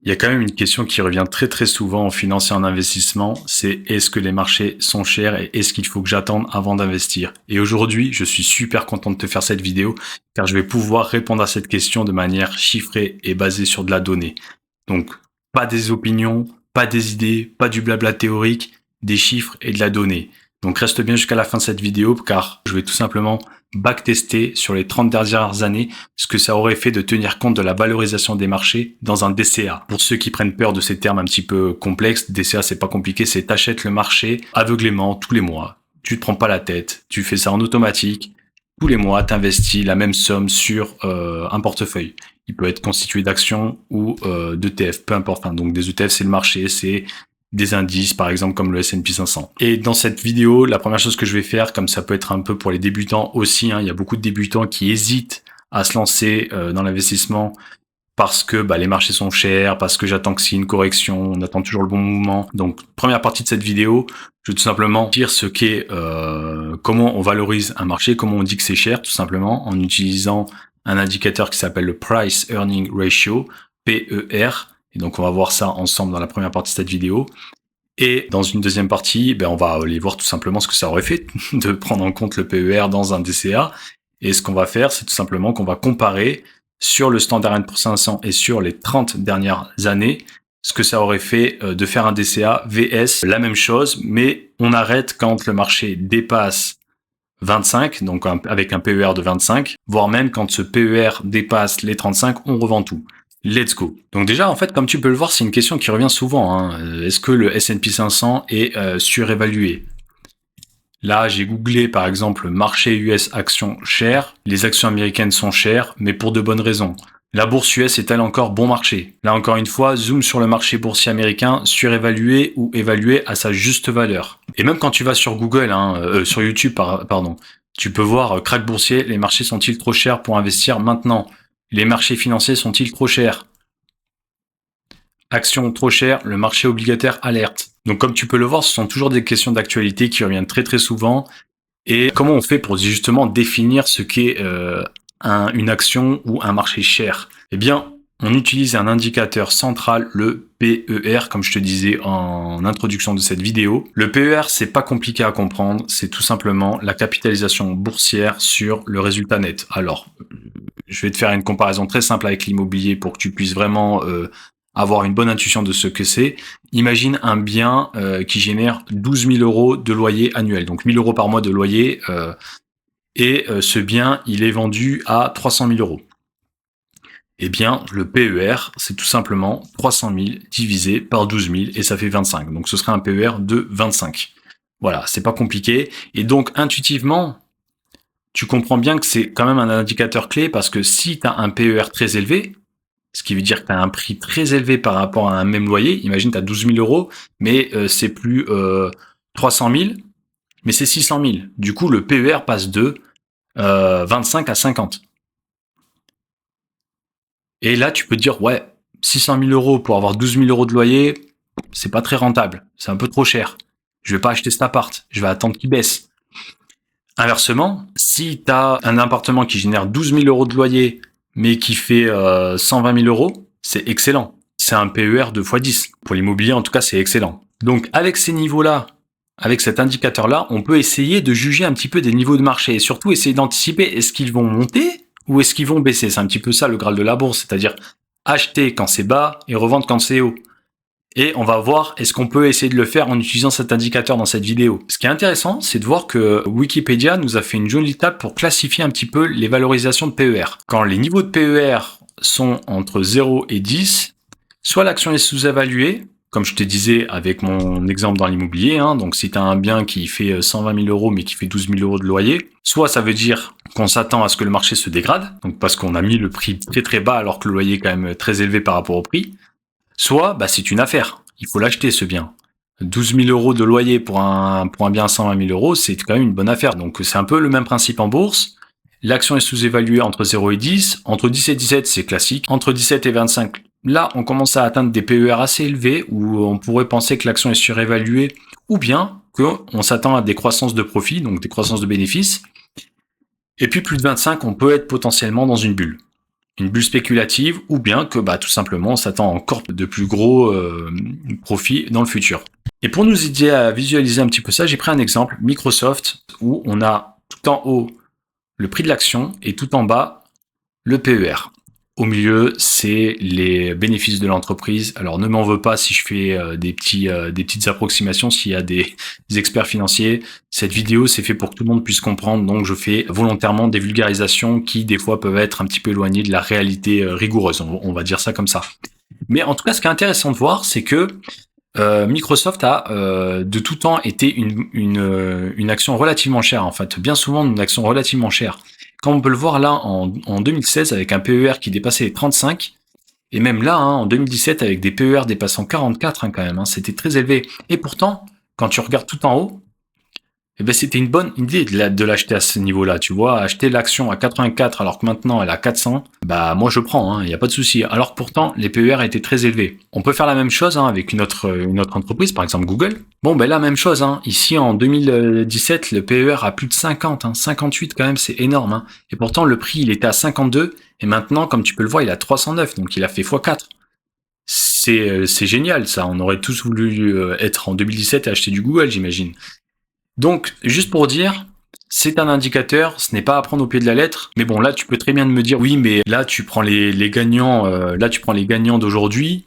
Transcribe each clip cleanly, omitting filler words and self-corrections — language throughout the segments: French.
Il y a quand même une question qui revient très très souvent en finance et en investissement, c'est est-ce que les marchés sont chers et est-ce qu'il faut que j'attende avant d'investir? Et aujourd'hui, je suis super content de te faire cette vidéo car je vais pouvoir répondre à cette question de manière chiffrée et basée sur de la donnée. Donc, pas des opinions, pas des idées, pas du blabla théorique, des chiffres et de la donnée. Donc reste bien jusqu'à la fin de cette vidéo car je vais tout simplement backtester sur les 30 dernières années ce que ça aurait fait de tenir compte de la valorisation des marchés dans un DCA. Pour ceux qui prennent peur de ces termes un petit peu complexes, DCA c'est pas compliqué, c'est t'achètes le marché aveuglément tous les mois. Tu te prends pas la tête, tu fais ça en automatique. Tous les mois, t'investis la même somme sur un portefeuille. Il peut être constitué d'actions ou d'ETF, peu importe. Enfin, donc des ETF, c'est le marché, c'est des indices, par exemple, comme le S&P 500. Et dans cette vidéo, la première chose que je vais faire, comme ça peut être un peu pour les débutants aussi, il y a beaucoup de débutants qui hésitent à se lancer dans l'investissement parce que les marchés sont chers, parce que j'attends que c'est une correction, on attend toujours le bon mouvement. Donc, première partie de cette vidéo, je vais tout simplement dire ce qu'est, comment on valorise un marché, comment on dit que c'est cher, tout simplement, en utilisant un indicateur qui s'appelle le Price Earning Ratio, PER. Et donc, on va voir ça ensemble dans la première partie de cette vidéo. Et dans une deuxième partie, on va aller voir tout simplement ce que ça aurait fait de prendre en compte le PER dans un DCA. Et ce qu'on va faire, c'est tout simplement qu'on va comparer sur le Standard & Poor's 500 et sur les 30 dernières années, ce que ça aurait fait de faire un DCA VS, la même chose, mais on arrête quand le marché dépasse 25, donc avec un PER de 25, voire même quand ce PER dépasse les 35, on revend tout. Let's go. Donc déjà, en fait, comme tu peux le voir, c'est une question qui revient souvent. Est-ce que le S&P 500 est surévalué? Là, j'ai googlé, par exemple, marché US actions chères. Les actions américaines sont chères, mais pour de bonnes raisons. La bourse US est-elle encore bon marché? Là, encore une fois, zoom sur le marché boursier américain, surévalué ou évalué à sa juste valeur. Et même quand tu vas sur Google, sur YouTube, pardon, tu peux voir crack boursier, les marchés sont-ils trop chers pour investir maintenant? Les marchés financiers sont-ils trop chers? Actions trop chères, le marché obligataire alerte. Donc comme tu peux le voir, ce sont toujours des questions d'actualité qui reviennent très très souvent. Et comment on fait pour justement définir ce qu'est une action ou un marché cher? Eh bien, on utilise un indicateur central, le PER, comme je te disais en introduction de cette vidéo. Le PER, c'est pas compliqué à comprendre, c'est tout simplement la capitalisation boursière sur le résultat net. Alors, je vais te faire une comparaison très simple avec l'immobilier pour que tu puisses vraiment avoir une bonne intuition de ce que c'est. Imagine un bien qui génère 12 000 euros de loyer annuel, donc 1 000 euros par mois de loyer, et ce bien, il est vendu à 300 000 euros. Eh bien, le PER, c'est tout simplement 300 000 divisé par 12 000 et ça fait 25. Donc, ce serait un PER de 25. Voilà, c'est pas compliqué. Et donc, intuitivement, tu comprends bien que c'est quand même un indicateur clé parce que si tu as un PER très élevé, ce qui veut dire que tu as un prix très élevé par rapport à un même loyer, imagine tu as 12 000 euros, mais c'est plus 300 000, mais c'est 600 000. Du coup, le PER passe de 25 à 50. Et là, tu peux te dire, ouais, 600 000 euros pour avoir 12 000 euros de loyer, c'est pas très rentable, c'est un peu trop cher. Je vais pas acheter cet appart, je vais attendre qu'il baisse. Inversement, si tu as un appartement qui génère 12 000 euros de loyer, mais qui fait 120 000 euros, c'est excellent. C'est un PER de x10. Pour l'immobilier, en tout cas, c'est excellent. Donc, avec ces niveaux-là, avec cet indicateur-là, on peut essayer de juger un petit peu des niveaux de marché et surtout essayer d'anticiper est-ce qu'ils vont monter ou est-ce qu'ils vont baisser. C'est un petit peu ça le Graal de la bourse, c'est-à-dire acheter quand c'est bas et revendre quand c'est haut. Et on va voir est-ce qu'on peut essayer de le faire en utilisant cet indicateur dans cette vidéo. Ce qui est intéressant, c'est de voir que Wikipédia nous a fait une jolie table pour classifier un petit peu les valorisations de PER. Quand les niveaux de PER sont entre 0 et 10, soit l'action est sous-évaluée, comme je te disais avec mon exemple dans l'immobilier, donc si tu as un bien qui fait 120 000 euros mais qui fait 12 000 euros de loyer, soit ça veut dire qu'on s'attend à ce que le marché se dégrade, donc parce qu'on a mis le prix très très bas alors que le loyer est quand même très élevé par rapport au prix, soit c'est une affaire, il faut l'acheter ce bien. 12 000 euros de loyer pour un bien à 120 000 euros, c'est quand même une bonne affaire. Donc c'est un peu le même principe en bourse. L'action est sous-évaluée entre 0 et 10. Entre 10 et 17, c'est classique. Entre 17 et 25, là, on commence à atteindre des PER assez élevés où on pourrait penser que l'action est surévaluée ou bien qu'on s'attend à des croissances de profit, donc des croissances de bénéfices. Et puis plus de 25, on peut être potentiellement dans une bulle. une bulle spéculative, ou bien que tout simplement on s'attend encore de plus gros profits dans le futur. Et pour nous aider à visualiser un petit peu ça, j'ai pris un exemple, Microsoft, où on a tout en haut le prix de l'action et tout en bas le PER. Au milieu, c'est les bénéfices de l'entreprise. Alors ne m'en veux pas si je fais des petites approximations, s'il y a des experts financiers. Cette vidéo, c'est fait pour que tout le monde puisse comprendre, donc je fais volontairement des vulgarisations qui, des fois, peuvent être un petit peu éloignées de la réalité rigoureuse. On va dire ça comme ça. Mais en tout cas, ce qui est intéressant de voir, c'est que Microsoft a de tout temps été une action relativement chère, en fait, bien souvent une action relativement chère. Comme on peut le voir là en 2016 avec un PER qui dépassait les 35, et même là en 2017 avec des PER dépassant 44 quand même, c'était très élevé. Et pourtant, quand tu regardes tout en haut, c'était une bonne idée de l'acheter à ce niveau-là, tu vois, acheter l'action à 84 alors que maintenant elle est à 400, moi je prends, il n'y a pas de souci. Alors que pourtant les PER étaient très élevés. On peut faire la même chose avec une autre entreprise, par exemple Google. La même chose, ici en 2017 le PER a plus de 50, 58 quand même, c'est énorme. Et pourtant le prix il était à 52 et maintenant comme tu peux le voir il est à 309, donc il a fait x4. C'est génial ça, on aurait tous voulu être en 2017 et acheter du Google, j'imagine. Donc, juste pour dire, c'est un indicateur, ce n'est pas à prendre au pied de la lettre, mais bon, là, tu peux très bien me dire, oui, mais là, tu prends les gagnants, d'aujourd'hui,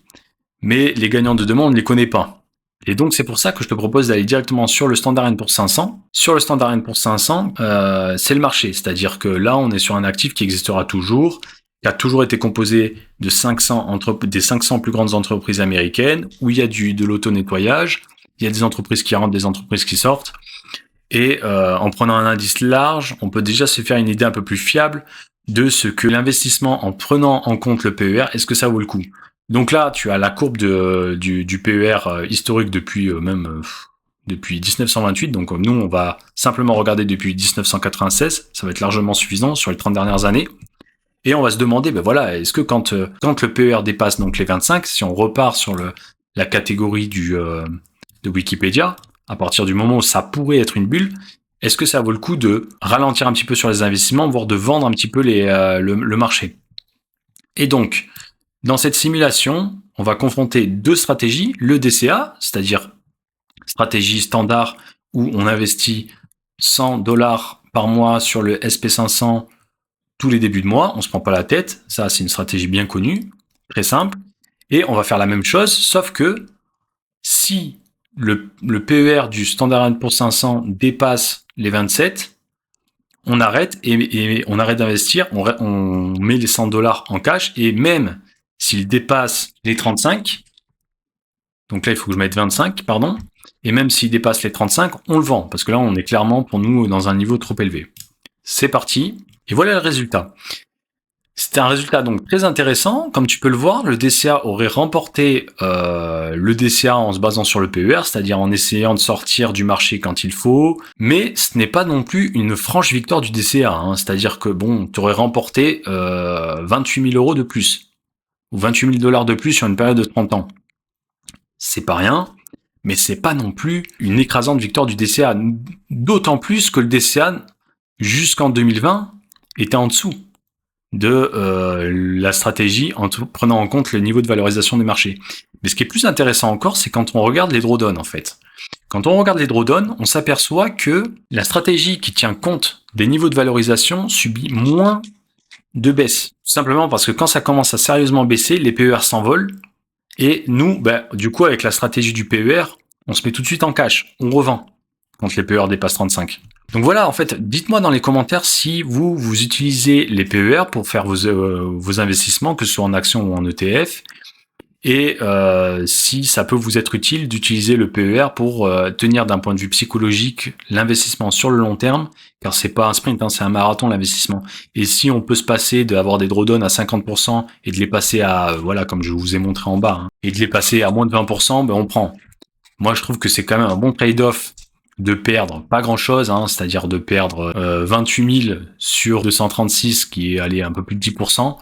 mais les gagnants de demain, on ne les connaît pas. Et donc, c'est pour ça que je te propose d'aller directement sur le Standard & Poor's 500. Sur le Standard & Poor's 500, c'est le marché, c'est-à-dire que là, on est sur un actif qui existera toujours, qui a toujours été composé de des 500 plus grandes entreprises américaines, où il y a de l'auto-nettoyage, il y a des entreprises qui rentrent, des entreprises qui sortent. Et en prenant un indice large, on peut déjà se faire une idée un peu plus fiable de ce que l'investissement en prenant en compte le PER, est-ce que ça vaut le coup? Donc là, tu as la courbe du PER historique depuis depuis 1928. Donc nous, on va simplement regarder depuis 1996. Ça va être largement suffisant sur les 30 dernières années. Et on va se demander, est-ce que quand le PER dépasse donc les 25, si on repart sur la catégorie de Wikipédia, à partir du moment où ça pourrait être une bulle, est-ce que ça vaut le coup de ralentir un petit peu sur les investissements, voire de vendre un petit peu le marché? Et donc, dans cette simulation, on va confronter deux stratégies, le DCA, c'est-à-dire stratégie standard où on investit $100 par mois sur le SP500 tous les débuts de mois, on se prend pas la tête, ça c'est une stratégie bien connue, très simple, et on va faire la même chose, sauf que si le PER du Standard & Poor's 500 dépasse les 27, on arrête et on arrête d'investir, on met les $100 en cash, et même s'il dépasse les 35, donc là il faut que je mette 25, pardon, et même s'il dépasse les 35, on le vend, parce que là on est clairement pour nous dans un niveau trop élevé. C'est parti, et voilà le résultat. C'était un résultat donc très intéressant. Comme tu peux le voir, le DCA aurait remporté le DCA en se basant sur le PER, c'est-à-dire en essayant de sortir du marché quand il faut. Mais ce n'est pas non plus une franche victoire du DCA. C'est-à-dire que tu aurais remporté 28 000 € de plus, ou 28 000 $ de plus sur une période de 30 ans. C'est pas rien, mais c'est pas non plus une écrasante victoire du DCA. D'autant plus que le DCA, jusqu'en 2020, était en dessous de la stratégie en prenant en compte le niveau de valorisation des marchés. Mais ce qui est plus intéressant encore, c'est quand on regarde les drawdowns en fait. Quand on regarde les drawdowns, on s'aperçoit que la stratégie qui tient compte des niveaux de valorisation subit moins de baisse. Tout simplement parce que quand ça commence à sérieusement baisser, les PER s'envolent, et nous, du coup, avec la stratégie du PER, on se met tout de suite en cash, on revend quand les PER dépassent 35. Donc voilà, en fait, dites-moi dans les commentaires si vous utilisez les PER pour faire vos investissements, que ce soit en actions ou en ETF, et si ça peut vous être utile d'utiliser le PER pour tenir d'un point de vue psychologique l'investissement sur le long terme, car c'est pas un sprint, c'est un marathon l'investissement. Et si on peut se passer d'avoir des drawdowns à 50% et de les passer à, comme je vous ai montré en bas, et de les passer à moins de 20%, on prend. Moi, je trouve que c'est quand même un bon trade-off de perdre pas grand chose, c'est-à-dire de perdre 28 000 sur 236, qui est allé un peu plus de 10%,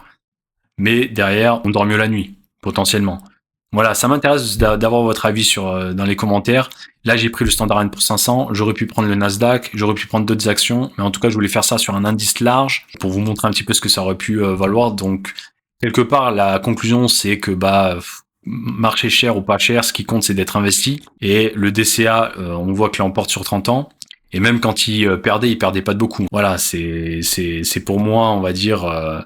mais derrière, on dort mieux la nuit, potentiellement. Voilà, ça m'intéresse d'avoir votre avis dans les commentaires. Là, j'ai pris le Standard & Poor's 500. J'aurais pu prendre le Nasdaq, j'aurais pu prendre d'autres actions, mais en tout cas, je voulais faire ça sur un indice large pour vous montrer un petit peu ce que ça aurait pu valoir. Donc, quelque part, la conclusion, c'est que marché cher ou pas cher, ce qui compte, c'est d'être investi. Et le DCA, on voit qu'il l'emporte sur 30 ans. Et même quand il perdait pas de beaucoup. Voilà, c'est pour moi, on va dire.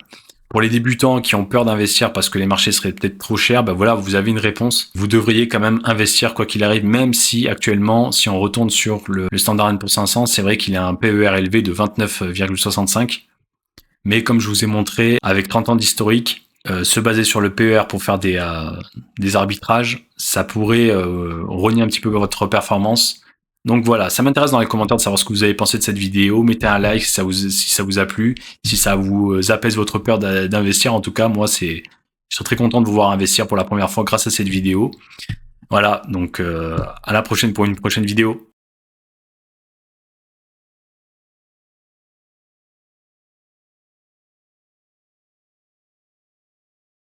Pour les débutants qui ont peur d'investir parce que les marchés seraient peut-être trop chers, voilà, vous avez une réponse. Vous devriez quand même investir quoi qu'il arrive, même si actuellement, si on retourne sur le Standard & Poor's 500, c'est vrai qu'il a un PER élevé de 29,65. Mais comme je vous ai montré, avec 30 ans d'historique, se baser sur le PER pour faire des arbitrages, ça pourrait rogner un petit peu votre performance. Donc voilà, ça m'intéresse dans les commentaires de savoir ce que vous avez pensé de cette vidéo. Mettez un like si ça vous a plu, si ça vous apaise votre peur d'investir. En tout cas, moi, je serais très content de vous voir investir pour la première fois grâce à cette vidéo. Voilà, donc à la prochaine pour une prochaine vidéo.